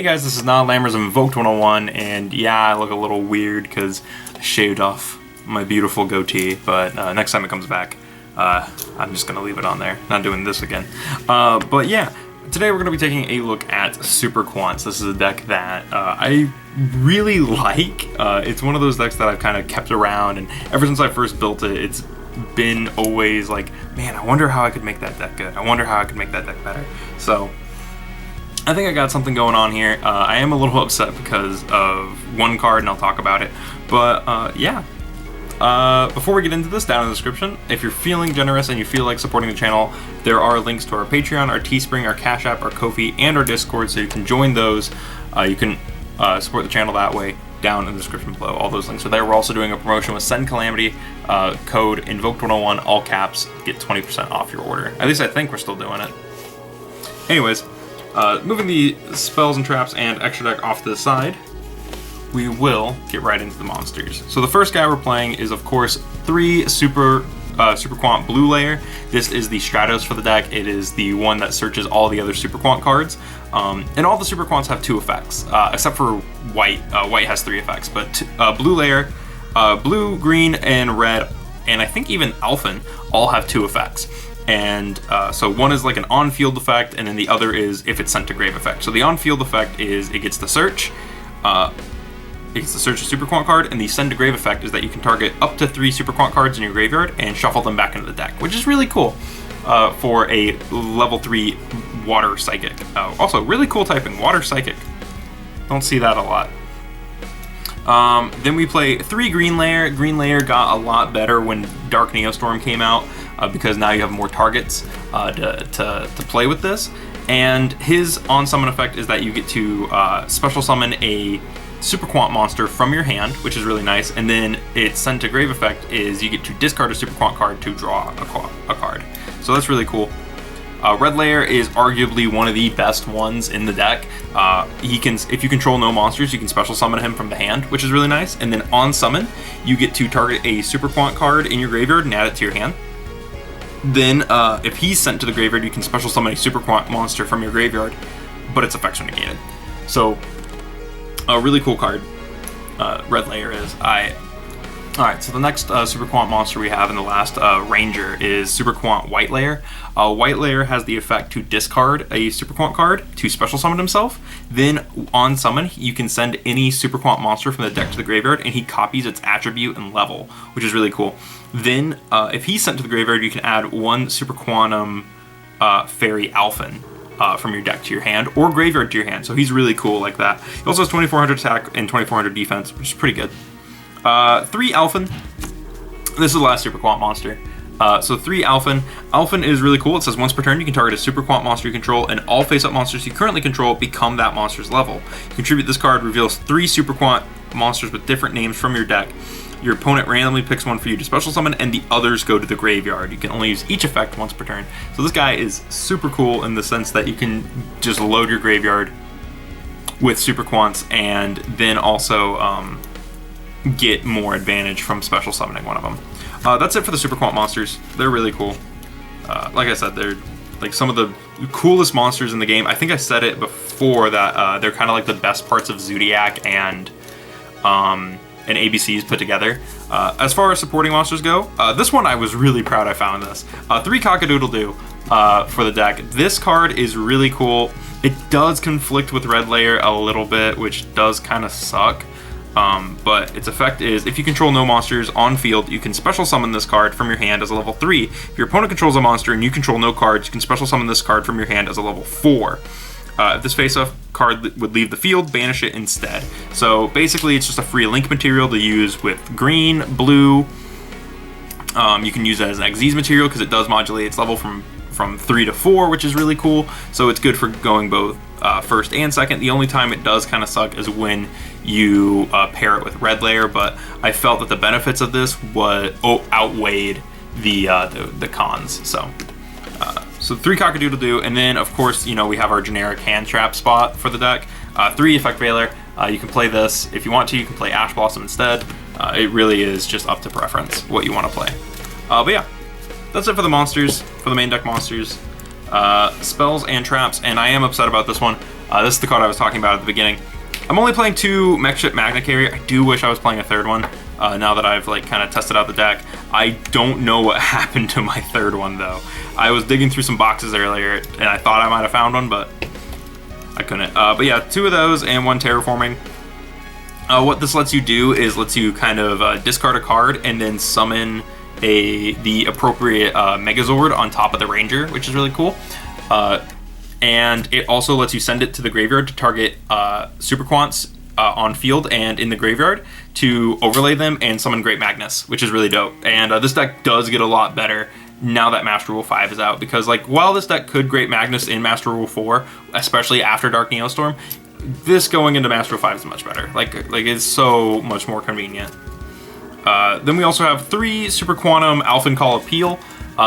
guys, this is Non-Lammers of Invoked 101, and yeah, I look a little weird because I shaved off my beautiful goatee, but next time it comes back, I'm just going to leave it on there, not doing this again. But yeah, today we're going to be taking a look at Super Quants. This is a deck that I really like. It's one of those decks that I've kind of kept around, and ever since I first built it, it's been always like, man, I wonder how I could make that deck good. I wonder how I could make that deck better. So I think I got something going on here. I am a little upset because of one card, and I'll talk about it. But yeah, before we get into this, down in the description, if you're feeling generous and you feel like supporting the channel, there are links to our Patreon, our Teespring, our Cashapp, our Ko-fi, and our Discord, so you can join those. You can support the channel that way down in the description below. All those links are there. We're also doing a promotion with Send Calamity, code Invoked101, all caps, get 20% off your order. At least I think we're still doing it. Anyways, moving the spells and traps and extra deck off to the side, we will get right into the monsters. So the first guy we're playing is, of course, 3 Super Quant Blue Layer. This is the Stratos for the deck. It is the one that searches all the other Super Quant cards. And all the Super Quants have 2 effects, except for White. White has 3 effects, but Blue Layer, Blue, Green, and Red, and I think even Alphen all have 2 effects. And so one is like an on-field effect, and then the other is if it's sent to grave effect. So the on-field effect is it gets the search. It gets the search a Super Quant card, and the send to grave effect is that you can target up to 3 Super Quant cards in your graveyard and shuffle them back into the deck, which is really cool for a level 3 Water Psychic. Also, really cool typing, Water Psychic. Don't see that a lot. Then we play 3 Green Layer. Green Layer got a lot better when Dark Neostorm came out because now you have more targets to play with this. And his on-summon effect is that you get to special summon a Super Quant monster from your hand, which is really nice, and then its sent to grave effect is you get to discard a Super Quant card to draw a card. So that's really cool. Red Layer is arguably one of the best ones in the deck. If you control no monsters, you can special summon him from the hand, which is really nice. And then on summon, you get to target a Super Quant card in your graveyard and add it to your hand. Then if he's sent to the graveyard, you can special summon a Super Quant monster from your graveyard, but its effects are negated. So a really cool card, Red Layer is. Alright, so the next Super Quant monster we have in the last Ranger is Super Quant White Layer. White Layer has the effect to discard a Super Quant card to special summon himself. Then on summon, you can send any Super Quant monster from the deck to the graveyard, and he copies its attribute and level, which is really cool. Then if he's sent to the graveyard, you can add 1 Super Quantum Fairy Alphen from your deck to your hand, or graveyard to your hand, so he's really cool like that. He also has 2400 attack and 2400 defense, which is pretty good. 3 Alphen. This is the last Super Quant monster. So 3 Alphen. Alphen is really cool. It says once per turn you can target a Super Quant monster you control, and all face-up monsters you currently control become that monster's level. You contribute this card, reveals 3 Super Quant monsters with different names from your deck. Your opponent randomly picks one for you to special summon, and the others go to the graveyard. You can only use each effect once per turn. So this guy is super cool in the sense that you can just load your graveyard with Super Quants, and then also get more advantage from special summoning one of them. That's it for the Super Quant monsters. They're really cool. Like I said, they're like some of the coolest monsters in the game. I think I said it before that they're kind of like the best parts of Zodiac and ABCs put together. As far as supporting monsters go, this one I was really proud I found this. 3 Cock-a-doodle-doo for the deck. This card is really cool. It does conflict with Red Layer a little bit, which does kind of suck. But its effect is, if you control no monsters on field, you can special summon this card from your hand as a level 3. If your opponent controls a monster and you control no cards, you can special summon this card from your hand as a level 4. If this face-off card would leave the field, banish it instead. So basically it's just a free link material to use with green, blue. You can use it as an Xyz material because it does modulate its level from 3 to 4, which is really cool. So it's good for going both first and second. The only time it does kind of suck is when you pair it with Red Layer, but I felt that the benefits of this outweighed the cons. So 3 Cock-a-doodle-doo, and then of course, you know, we have our generic hand trap spot for the deck. 3 Effect Veiler. You can play this if you want to. You can play Ash Blossom instead. It really is just up to preference what you want to play. But yeah, that's it for the monsters, for the main deck monsters. Spells and traps, and I am upset about this one. This is the card I was talking about at the beginning. I'm only playing 2 Mech Ship Magna Carrier. I do wish I was playing a 3rd one, now that I've like kind of tested out the deck. I don't know what happened to my 3rd one though. I was digging through some boxes earlier, and I thought I might have found one, but I couldn't. But yeah, 2 of those and 1 Terraforming. What this lets you do is lets you kind of discard a card and then summon the appropriate Megazord on top of the Ranger, which is really cool. And it also lets you send it to the graveyard to target Super Quants on field and in the graveyard to overlay them and summon Great Magnus, which is really dope. And this deck does get a lot better now that Master Rule 5 is out, because like while this deck could Great Magnus in Master Rule 4, especially after Dark Neostorm, this going into Master Rule 5 is much better. Like it's so much more convenient. Then we also have 3 Super Quantum Alpha Call Appeal.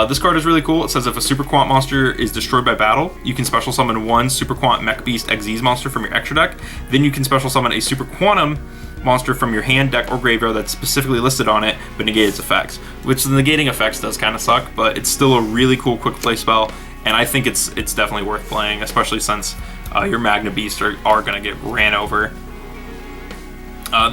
This card is really cool. It says if a Super Quant monster is destroyed by battle, you can special summon 1 Super Quant Mech Beast Xyz monster from your extra deck. Then you can special summon a Super Quantum monster from your hand, deck, or graveyard that's specifically listed on it, but negate its effects. Which the negating effects does kind of suck, but it's still a really cool quick play spell, and I think it's definitely worth playing, especially since your Magna Beasts are going to get ran over.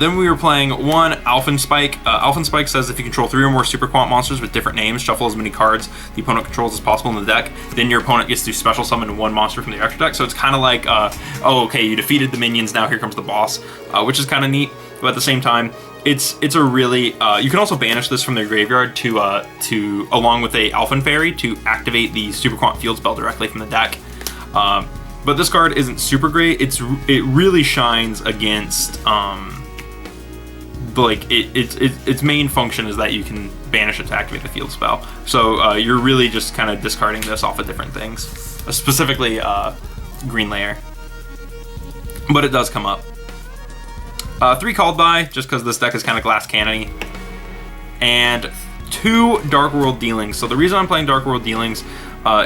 Then we were playing 1 Alphen Spike. Alphen Spike says if you control 3 or more Super Quant monsters with different names, shuffle as many cards the opponent controls as possible in the deck, then your opponent gets to special summon 1 monster from the extra deck. So it's kind of like, oh, okay, you defeated the minions, now here comes the boss, which is kind of neat. But at the same time, it's a really, you can also banish this from their graveyard to along with a Alphen Fairy to activate the Super Quant field spell directly from the deck. But this card isn't super great. It really shines against, like its main function is that you can banish it to activate the field spell. So you're really just kind of discarding this off of different things, specifically Green Layer. But it does come up. 3 Called By, just because this deck is kind of glass cannon-y. And 2 Dark World Dealings. So the reason I'm playing Dark World Dealings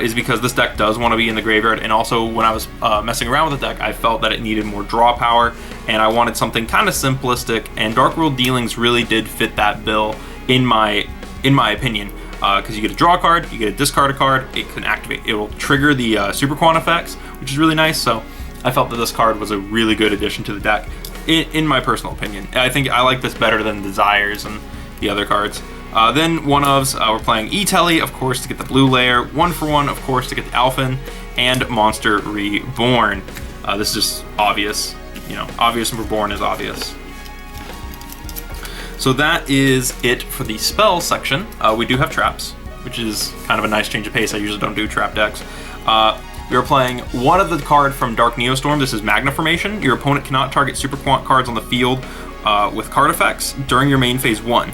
is because this deck does want to be in the graveyard, and also when I was messing around with the deck, I felt that it needed more draw power, and I wanted something kind of simplistic, and Dark World Dealings really did fit that bill in my opinion, because you get a draw card, you get a discard a card, it can activate, it will trigger the Super Quant effects, which is really nice. So I felt that this card was a really good addition to the deck, in my personal opinion. I think I like this better than Desires and the other cards. Then 1-ofs, we're playing E-Telly, of course, to get the blue layer, 1-for-1, of course, to get the Alphen, and Monster Reborn. This is just obvious, you know, obvious and Reborn is obvious. So that is it for the spell section. We do have traps, which is kind of a nice change of pace. I usually don't do trap decks. We are playing 1 of the card from Dark Neostorm. This is Magna Formation. Your opponent cannot target Super Quant cards on the field with card effects during your main phase 1.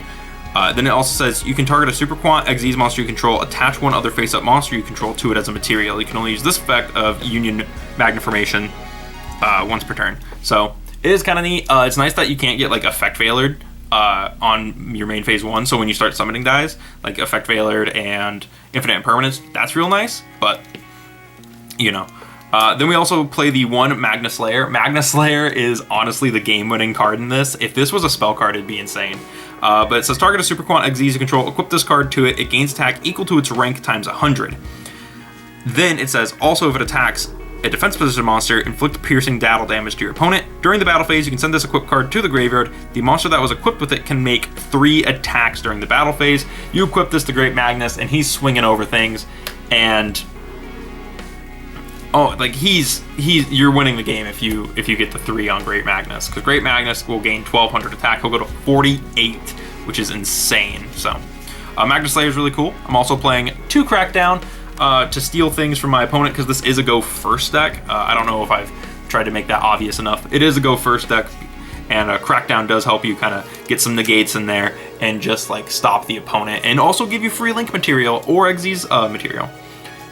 Then it also says you can target a Super Quant Xyz monster you control, attach 1 other face-up monster you control to it as a material. You can only use this effect of Union Magna Formation once per turn. So it is kind of neat. It's nice that you can't get like Effect Veilered on your main phase 1. So when you start summoning dies, like Effect Veilered and Infinite Impermanence, that's real nice. But you know. Then we also play the 1 Magna Slayer. Magna Slayer is honestly the game-winning card in this. If this was a spell card, it'd be insane. But it says target a Super Quant Xyz you control, equip this card to it. It gains attack equal to its rank times 100. Then it says also if it attacks a defense position monster, inflict piercing battle damage to your opponent. During the battle phase, you can send this equipped card to the graveyard. The monster that was equipped with it can make 3 attacks during the battle phase. You equip this to Great Magnus, and he's swinging over things, and oh, like you're winning the game if you get the 3 on Great Magnus, because Great Magnus will gain 1200 attack. He'll go to 48, which is insane. So Magna Slayer is really cool. I'm also playing 2 Crackdown to steal things from my opponent, because this is a go first deck. I don't know if I've tried to make that obvious enough. It is a go first deck, and Crackdown does help you kind of get some negates in there and just like stop the opponent, and also give you free link material or Xyz material.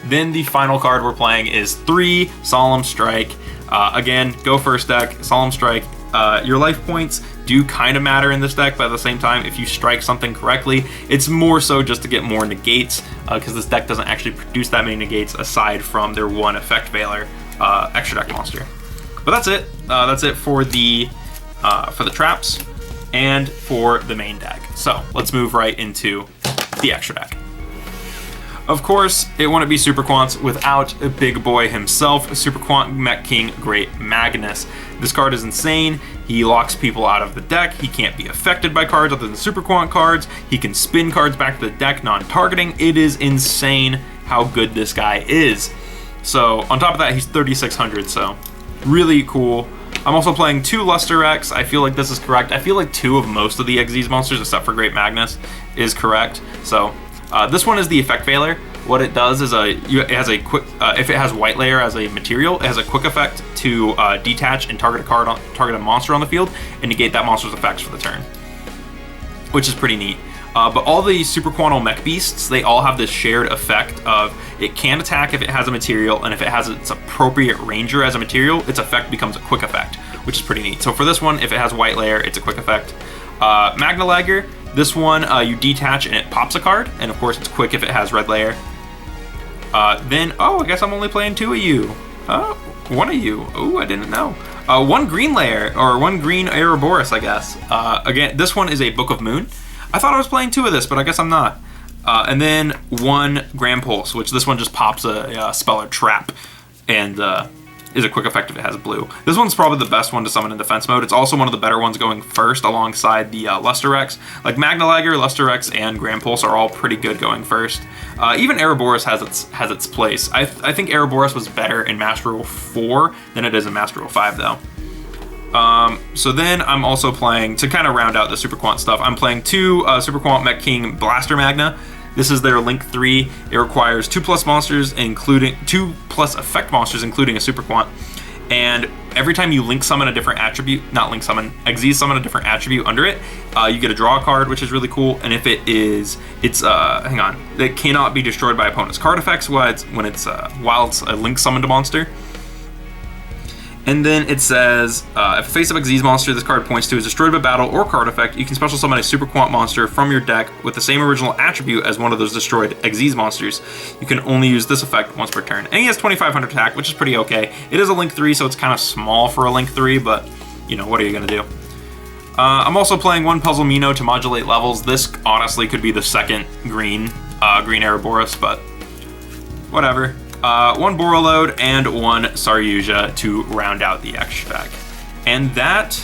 Then the final card we're playing is 3 Solemn Strike. Again, go first deck, Solemn Strike. Your life points do kind of matter in this deck, but at the same time, if you strike something correctly, it's more so just to get more negates, because this deck doesn't actually produce that many negates aside from their 1 Effect Veiler extra deck monster. But that's it. That's it for the traps and for the main deck. So let's move right into the extra deck. Of course, it wouldn't be Super Quants without a big boy himself, Super Quant Mech King Great Magnus. This card is insane. He locks people out of the deck. He can't be affected by cards other than Super Quant cards. He can spin cards back to the deck non-targeting. It is insane how good this guy is. So on top of that, he's 3,600, so really cool. I'm also playing 2 Luster X. I feel like this is correct. I feel like 2 of most of the Xyz monsters, except for Great Magnus, is correct. So this one is the effect failure. What it does is it has a quick, if it has white layer as a material, it has a quick effect to detach and target a monster on the field and negate that monster's effects for the turn, which is pretty neat. But all the Super Quantal Mech Beasts, they all have this shared effect of it can attack if it has a material, and if it has its appropriate ranger as a material, its effect becomes a quick effect, which is pretty neat. So for this one, if it has white layer, it's a quick effect. Magna Lagger, this one you detach and it pops a card, and of course it's quick if it has red layer. Then, I guess I'm only playing 2 of you. One of you. Oh, I didn't know. 1 green layer, or 1 green Ouroboros, I guess. Again, this one is a Book of Moon. I thought I was playing 2 of this, but I guess I'm not. And then 1 Grand Pulse, which this one just pops a spell or trap, and is a quick effect if it has blue. This one's probably the best one to summon in defense mode. It's also one of the better ones going first alongside the Luster X. Like Magna Lagger, Luster X, and Grand Pulse are all pretty good going first. Even Ouroboros has its place. I think Ouroboros was better in Master Rule 4 than it is in Master Rule 5 though. So then I'm also playing, to kind of round out the Super Quant stuff, I'm playing 2 Super Quant Mech King Blaster Magna. This is their Link 3. It requires 2+ monsters, including 2+ effect monsters, including a Super Quant. And every time you link summon a different attribute, not link summon, Xyz summon a different attribute under it, you get to draw a card, which is really cool. And if it cannot be destroyed by opponent's card effects while it's a link summoned monster. And then it says, if a face-up Xyz monster this card points to is destroyed by battle or card effect, you can special summon a Super Quant monster from your deck with the same original attribute as one of those destroyed Xyz monsters. You can only use this effect once per turn. And he has 2,500 attack, which is pretty okay. It is a Link 3, so it's kind of small for a Link 3, but, you know, what are you going to do? I'm also playing 1 Puzzle Mino to modulate levels. This honestly could be the second green Ouroboros, but whatever. 1 Borreload and 1 Saryuja to round out the extra deck. And that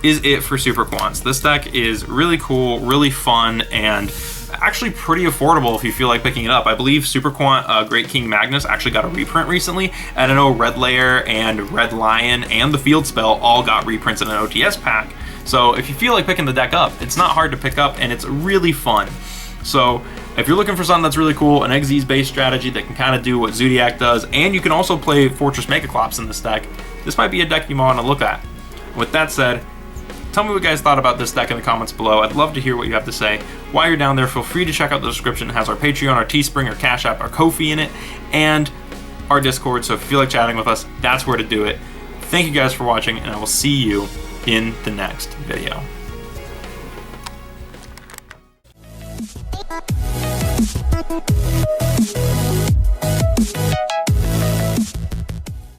is it for Super Quants. This deck is really cool, really fun, and actually pretty affordable if you feel like picking it up. I believe Super Quant Great King Magnus actually got a reprint recently, and I know Red Layer and Red Lion and the Field Spell all got reprints in an OTS pack. So if you feel like picking the deck up, it's not hard to pick up, and it's really fun. So if you're looking for something that's really cool, an Xyz based strategy that can kind of do what Zodiac does, and you can also play Fortress Megaclops in this deck, this might be a deck you might want to look at. With that said, tell me what you guys thought about this deck in the comments below. I'd love to hear what you have to say. While you're down there, feel free to check out the description. It has our Patreon, our Teespring, our Cashapp, our Ko-fi in it, and our Discord. So if you feel like chatting with us, that's where to do it. Thank you guys for watching, and I will see you in the next video.